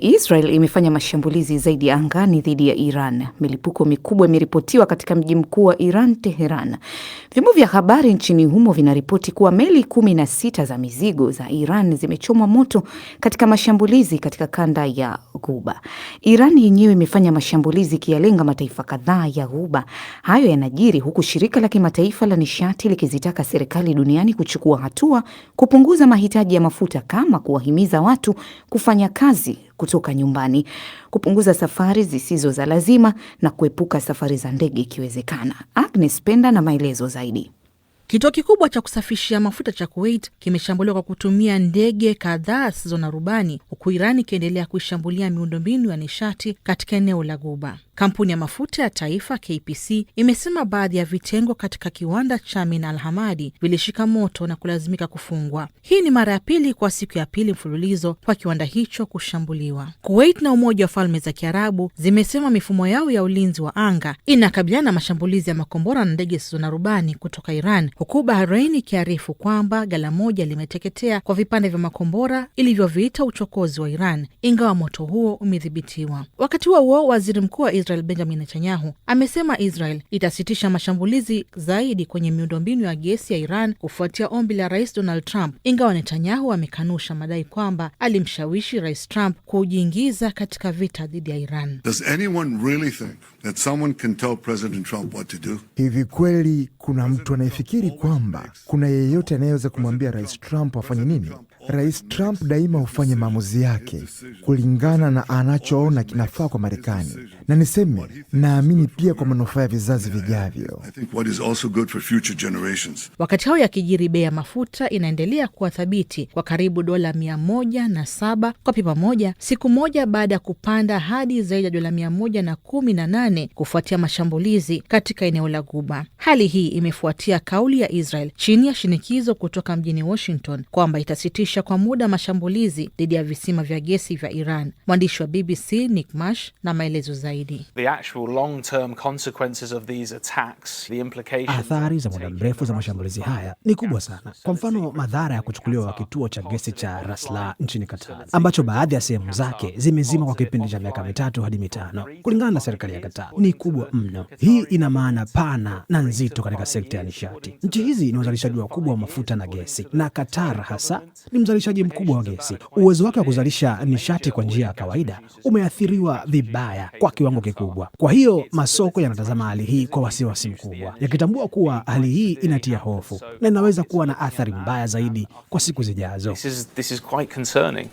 Israel imefanya mashambulizi zaidi ya angani dhidi ya Iran. Milipuko mikubwa imeripotiwa katika mji mkuu wa Iran, Teheran. Vyombo vya habari nchini humo vinaripoti kuwa meli 16 za mizigo za Iran zimechomwa moto katika mashambulizi katika kanda ya Ghuba. Iran yenyewe imefanya mashambulizi ikiyalenga mataifa kadhaa ya Ghuba. Hayo yanajiri huku shirika la kimataifa la nishati likizitaka serikali duniani kuchukua hatua kupunguza mahitaji ya mafuta, kama kuwahimiza watu kufanya kazi kutoka nyumbani, kupunguza safari zisizo za lazima na kuepuka safari za ndege ikiwezekana. Agnes Penda na maelezo zaidi. Kituo kikubwa cha kusafishia mafuta cha Kuwait kimeshambuliwa kwa kutumia ndege kadhaa zisizo na rubani, huku Iran ikiendelea kuishambulia miundombinu ya nishati katika eneo la Ghuba. Kampuni ya mafuta ya taifa KPC imesema baadhi ya vitengo katika kiwanda cha Min Al Hamadi vilishika moto na kulazimika kufungwa. Hii ni mara ya pili kwa siku ya pili mfululizo kwa kiwanda hicho kushambuliwa. Kuwait na Umoja wa Falme za Kiarabu zimesema mifumo yao ya ulinzi wa anga inakabiliana na mashambulizi ya makombora na ndege zisizo na rubani kutoka Iran, huku Bahrain ikiarifu kwamba ghala moja limeteketea kwa vipande vya makombora ilivyoviita uchokozi wa Iran, ingawa moto huo umedhibitiwa. Wakati huo waziri mkuu wa Israel Benjamin Netanyahu amesema Israel itasitisha mashambulizi zaidi kwenye miundombinu ya gesi ya Iran kufuatia ombi la Rais Donald Trump, ingawa Netanyahu amekanusha madai kwamba alimshawishi Rais Trump kujiingiza katika vita dhidi ya Iran. Does anyone really think that someone can tell President Trump what to do? Hivi kweli kuna mtu anayefikiri kwamba kuna yeyote anayeweza kumwambia Rais Trump afanye nini? Rais Trump daima hufanya maamuzi yake kulingana na anachoona kinafaa kwa Marekani, na niseme naamini pia kwa manufaa ya vizazi vijavyo. Wakati hao yakijiri, bei ya mafuta inaendelea kuwa thabiti kwa karibu dola 107 kwa pipa moja, siku moja baada ya kupanda hadi zaidi ya dola 118 kufuatia mashambulizi katika eneo la Ghuba. Hali hii imefuatia kauli ya Israel chini ya shinikizo kutoka mjini Washington kwamba itasitisha kwa muda mashambulizi dhidi ya visima vya gesi vya Iran. Mwandishi wa BBC Nick Marsh na maelezo zaidi. Athari za muda mrefu za mashambulizi haya ni kubwa sana. Kwa mfano, madhara ya kuchukuliwa kituo cha gesi cha Rasla nchini Qatar, ambacho baadhi ya sehemu zake zimezima kwa kipindi cha miaka 3 hadi 5, kulingana na serikali ya Qatar, ni kubwa mno. Hii ina maana pana na nzito katika sekta ya nishati. Nchi hizi ni wazalishaji wakubwa wa mafuta na gesi, na Qatar hasa ni mzalishaji mkubwa wa gesi. Uwezo wake wa kuzalisha nishati kwa njia ya kawaida umeathiriwa vibaya kwa kiwango kikubwa. Kwa hiyo masoko yanatazama hali hii kwa wasiwasi mkubwa, yakitambua kuwa hali hii inatia hofu na inaweza kuwa na athari mbaya zaidi kwa siku zijazo. This is quite concerning.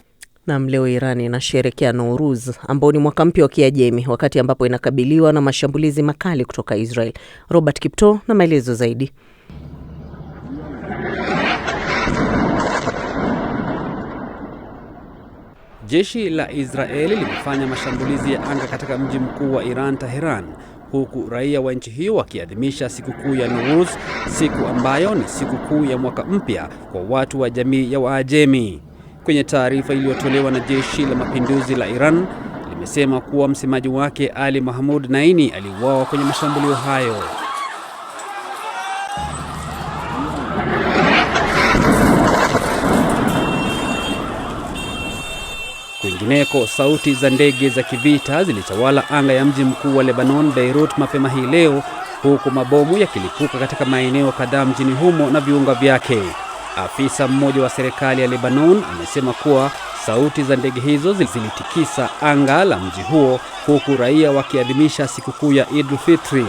Na leo Iran inasherehekea Nowruz, ambao ni mwaka mpya wa Kiajemi, wakati ambapo inakabiliwa na mashambulizi makali kutoka Israel. Robert Kipto na maelezo zaidi. Jeshi la Israeli limefanya mashambulizi ya anga katika mji mkuu wa Iran, Tehran, huku raia wa nchi hiyo wakiadhimisha sikukuu ya Nowruz, siku ambayo ni sikukuu ya mwaka mpya kwa watu wa jamii ya Waajemi. Kwenye taarifa iliyotolewa na Jeshi la Mapinduzi la Iran, limesema kuwa msemaji wake Ali Mahmoud Naini aliuawa kwenye mashambulio hayo. Kwingineko, sauti za ndege za kivita zilitawala anga ya mji mkuu wa Lebanon, Beirut, mapema hii leo, huku mabomu yakilipuka katika maeneo kadhaa mjini humo na viunga vyake. Afisa mmoja wa serikali ya Lebanon amesema kuwa sauti za ndege hizo zilitikisa anga la mji huo, huku raia wakiadhimisha sikukuu ya Eid al-Fitr.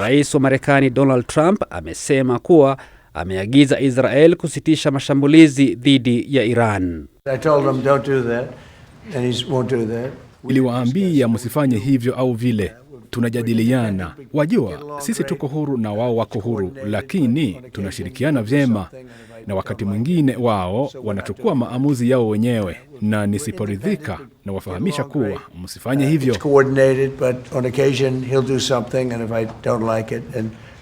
Rais wa Marekani Donald Trump amesema kuwa ameagiza Israel kusitisha mashambulizi dhidi ya Iran. I told him don't do that. And he won't do that. Niliwaambia msifanye hivyo au vile. Tunajadiliana. Wajua, sisi tuko huru na wao wako huru, lakini tunashirikiana vyema, na wakati mwingine wao wanachukua maamuzi yao wenyewe, na nisiporidhika na wafahamisha kuwa msifanye hivyo.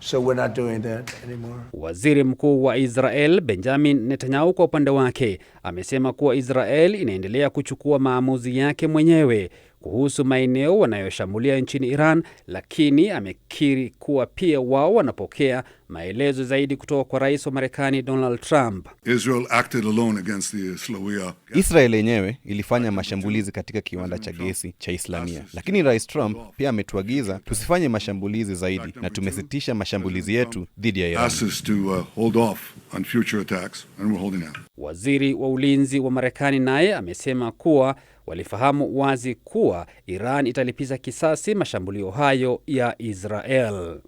So we're not doing that anymore. Waziri Mkuu wa Israel Benjamin Netanyahu kwa upande wake amesema kuwa Israel inaendelea kuchukua maamuzi yake mwenyewe kuhusu maeneo wanayoshambulia nchini Iran, lakini amekiri kuwa pia wao wanapokea maelezo zaidi kutoka kwa rais wa Marekani Donald Trump. Israel yenyewe ilifanya mashambulizi katika kiwanda cha gesi cha Islamia, lakini Rais Trump pia ametuagiza tusifanye mashambulizi zaidi na tumesitisha mashambulizi yetu dhidi ya Iran. Waziri wa ulinzi wa Marekani naye amesema kuwa walifahamu wazi kuwa Iran italipiza kisasi mashambulio hayo ya Israel.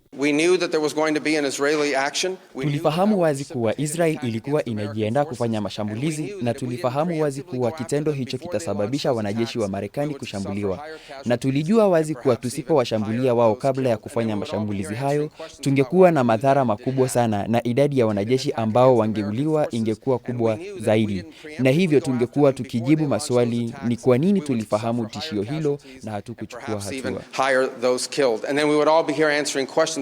Tulifahamu wazi kuwa Israel ilikuwa inajiandaa kufanya mashambulizi, na tulifahamu wazi kuwa kitendo hicho kitasababisha wanajeshi wa Marekani kushambuliwa, na tulijua wazi kuwa tusipowashambulia wao kabla ya kufanya mashambulizi hayo, tungekuwa na madhara makubwa sana, na idadi ya wanajeshi ambao wangeuliwa ingekuwa kubwa zaidi, na hivyo tungekuwa tukijibu maswali ni kwa nini tulifahamu tishio hilo na hatukuchukua hatua.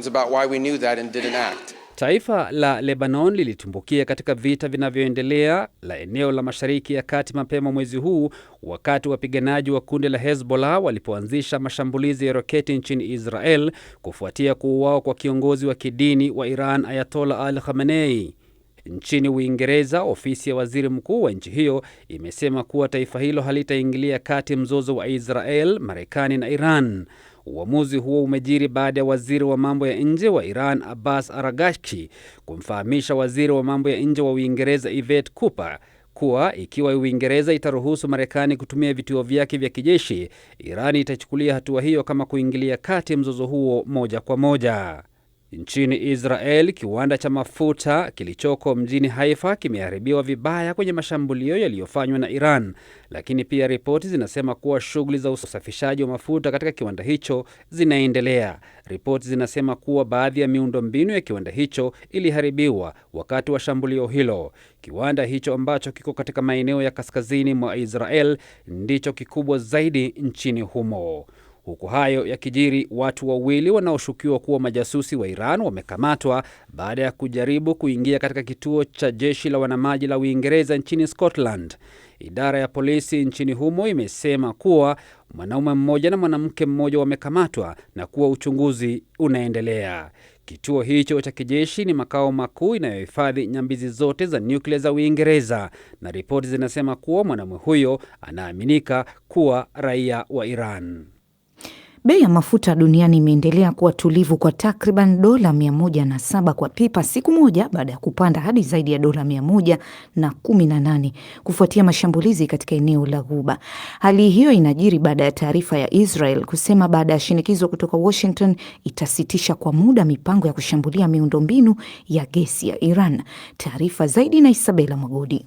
About why we knew that and didn't act. Taifa la Lebanon lilitumbukia katika vita vinavyoendelea la eneo la Mashariki ya Kati mapema mwezi huu, wakati wapiganaji wa kundi la Hezbollah walipoanzisha mashambulizi ya roketi nchini Israel kufuatia kuuawa kwa kiongozi wa kidini wa Iran Ayatollah Ali Khamenei. Nchini Uingereza, ofisi ya waziri mkuu wa nchi hiyo imesema kuwa taifa hilo halitaingilia kati mzozo wa Israel, Marekani na Iran. Uamuzi huo umejiri baada ya waziri wa mambo ya nje wa Iran Abbas Araghchi kumfahamisha waziri wa mambo ya nje wa Uingereza Yvette Cooper kuwa ikiwa Uingereza itaruhusu Marekani kutumia vituo vyake vya kijeshi, Iran itachukulia hatua hiyo kama kuingilia kati mzozo huo moja kwa moja. Nchini Israel, kiwanda cha mafuta kilichoko mjini Haifa kimeharibiwa vibaya kwenye mashambulio yaliyofanywa na Iran, lakini pia ripoti zinasema kuwa shughuli za usafishaji wa mafuta katika kiwanda hicho zinaendelea. Ripoti zinasema kuwa baadhi ya miundombinu ya kiwanda hicho iliharibiwa wakati wa shambulio hilo. Kiwanda hicho ambacho kiko katika maeneo ya kaskazini mwa Israel ndicho kikubwa zaidi nchini humo. Huku hayo yakijiri, watu wawili wanaoshukiwa kuwa majasusi wa Iran wamekamatwa baada ya kujaribu kuingia katika kituo cha jeshi la wanamaji la Uingereza nchini Scotland. Idara ya polisi nchini humo imesema kuwa mwanaume mmoja na mwanamke mmoja wamekamatwa na kuwa uchunguzi unaendelea. Kituo hicho cha kijeshi ni makao makuu inayohifadhi nyambizi zote za nyuklia za Uingereza, na ripoti zinasema kuwa mwanamume huyo anaaminika kuwa raia wa Iran. Bei ya mafuta duniani imeendelea kuwa tulivu kwa takriban dola 107 kwa pipa siku moja baada ya kupanda hadi zaidi ya dola 118 kufuatia mashambulizi katika eneo la Ghuba. Hali hiyo inajiri baada ya taarifa ya Israel kusema baada ya shinikizo kutoka Washington itasitisha kwa muda mipango ya kushambulia miundombinu ya gesi ya Iran. Taarifa zaidi na Isabela Magodi.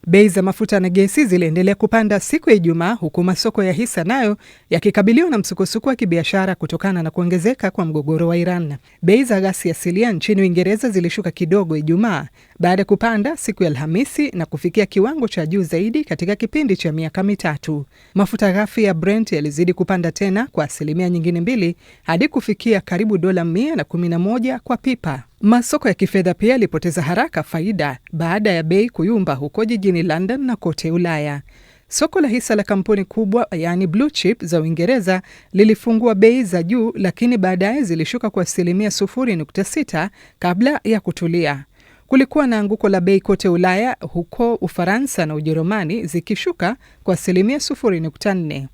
Bei za mafuta na gesi ziliendelea kupanda siku ya Ijumaa, huku masoko ya hisa nayo yakikabiliwa na msukosuko wa kibiashara kutokana na kuongezeka kwa mgogoro wa Iran. Bei za gasi asilia nchini Uingereza zilishuka kidogo Ijumaa baada ya kupanda siku ya Alhamisi na kufikia kiwango cha juu zaidi katika kipindi cha miaka mitatu. Mafuta ghafi ya Brent yalizidi kupanda tena kwa asilimia nyingine 2 hadi kufikia karibu dola 111 kwa pipa. Masoko ya kifedha pia yalipoteza haraka faida baada ya bei kuyumba huko jijini London na kote Ulaya. Soko la hisa la kampuni kubwa yaani blue chip za Uingereza lilifungua bei za juu, lakini baadaye zilishuka kwa asilimia 0.6 kabla ya kutulia. Kulikuwa na anguko la bei kote Ulaya, huko Ufaransa na Ujerumani zikishuka kwa asilimia 0.4.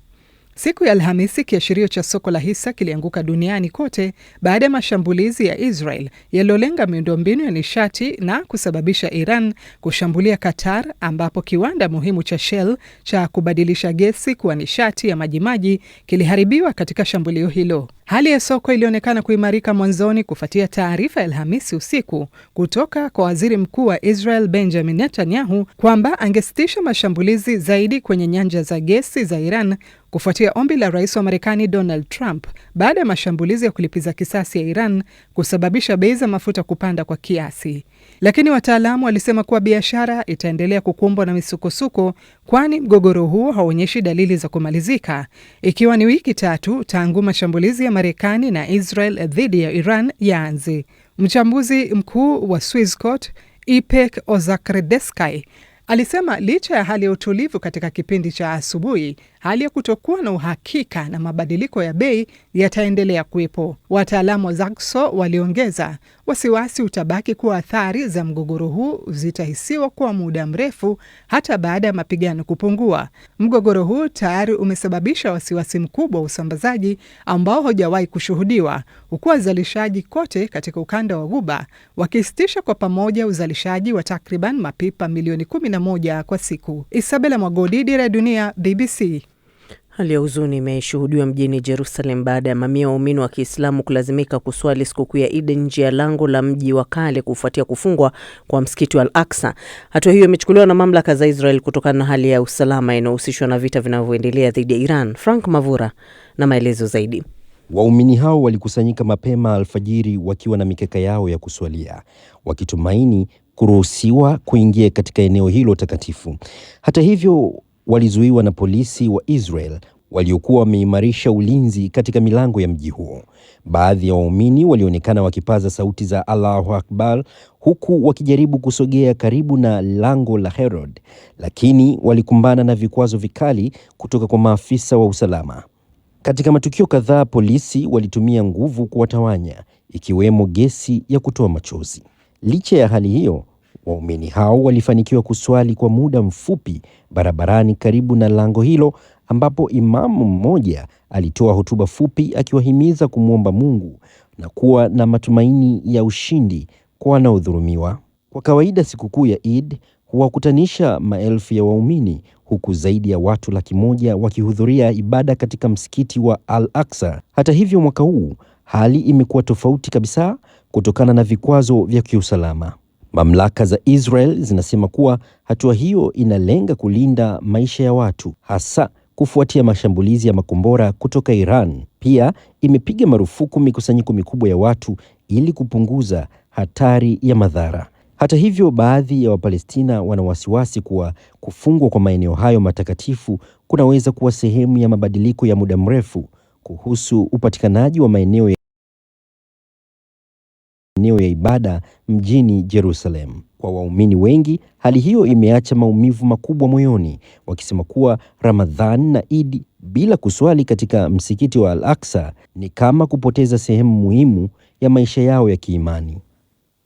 Siku ya Alhamisi, kiashirio cha soko la hisa kilianguka duniani kote baada ya mashambulizi ya Israel yaliyolenga miundombinu ya nishati na kusababisha Iran kushambulia Qatar, ambapo kiwanda muhimu cha Shell cha kubadilisha gesi kuwa nishati ya majimaji kiliharibiwa katika shambulio hilo. Hali ya soko ilionekana kuimarika mwanzoni kufuatia taarifa ya Alhamisi usiku kutoka kwa waziri mkuu wa Israel Benjamin Netanyahu kwamba angesitisha mashambulizi zaidi kwenye nyanja za gesi za Iran kufuatia ombi la rais wa Marekani Donald Trump baada ya mashambulizi ya kulipiza kisasi ya Iran kusababisha bei za mafuta kupanda kwa kiasi. Lakini wataalamu walisema kuwa biashara itaendelea kukumbwa na misukosuko, kwani mgogoro huo hauonyeshi dalili za kumalizika, ikiwa ni wiki 3 tangu mashambulizi ya Marekani na Israel dhidi ya Iran yaanze. Mchambuzi mkuu wa Swissquote Ipek Ozakredeskai alisema licha ya hali ya utulivu katika kipindi cha asubuhi, hali ya kutokuwa na uhakika na mabadiliko ya bei yataendelea kuwepo. Wataalamu wa ZACSO waliongeza, wasiwasi utabaki kuwa athari za mgogoro huu zitahisiwa kwa muda mrefu hata baada ya mapigano kupungua. Mgogoro huu tayari umesababisha wasiwasi mkubwa wa usambazaji ambao hujawahi kushuhudiwa, huku wazalishaji kote katika ukanda wa Ghuba wakisitisha kwa pamoja uzalishaji wa takriban mapipa milioni 11 kwa siku. Isabella Mwagodi, Dira ya Dunia, BBC. Hali ya huzuni imeshuhudiwa mjini Jerusalem baada ya mamia waumini wa Kiislamu kulazimika kuswali sikukuu ya Eid nje ya lango la mji wa kale kufuatia kufungwa kwa msikiti wa Al-Aqsa. Hatua hiyo imechukuliwa na mamlaka za Israel kutokana na hali ya usalama inayohusishwa na vita vinavyoendelea dhidi ya Iran. Frank Mavura na maelezo zaidi. Waumini hao walikusanyika mapema alfajiri wakiwa na mikeka yao ya kuswalia, wakitumaini kuruhusiwa kuingia katika eneo hilo takatifu. Hata hivyo, walizuiwa na polisi wa Israel waliokuwa wameimarisha ulinzi katika milango ya mji huo. Baadhi ya waumini walionekana wakipaza sauti za Allahu Akbar huku wakijaribu kusogea karibu na lango la Herod, lakini walikumbana na vikwazo vikali kutoka kwa maafisa wa usalama. Katika matukio kadhaa, polisi walitumia nguvu kuwatawanya, ikiwemo gesi ya kutoa machozi. Licha ya hali hiyo, waumini hao walifanikiwa kuswali kwa muda mfupi barabarani karibu na lango hilo, ambapo imamu mmoja alitoa hotuba fupi akiwahimiza kumwomba Mungu na kuwa na matumaini ya ushindi kwa wanaodhulumiwa. Kwa kawaida sikukuu ya Eid huwakutanisha maelfu ya waumini, huku zaidi ya watu 100,000 wakihudhuria ibada katika msikiti wa Al-Aqsa. Hata hivyo, mwaka huu hali imekuwa tofauti kabisa kutokana na vikwazo vya kiusalama. Mamlaka za Israel zinasema kuwa hatua hiyo inalenga kulinda maisha ya watu, hasa kufuatia mashambulizi ya makombora kutoka Iran. Pia imepiga marufuku mikusanyiko mikubwa ya watu ili kupunguza hatari ya madhara. Hata hivyo, baadhi ya Wapalestina wana wasiwasi kuwa kufungwa kwa maeneo hayo matakatifu kunaweza kuwa sehemu ya mabadiliko ya muda mrefu kuhusu upatikanaji wa maeneo ya ibada mjini Jerusalem. Kwa waumini wengi, hali hiyo imeacha maumivu makubwa moyoni, wakisema kuwa Ramadhan na Eid bila kuswali katika msikiti wa Al-Aqsa ni kama kupoteza sehemu muhimu ya maisha yao ya kiimani.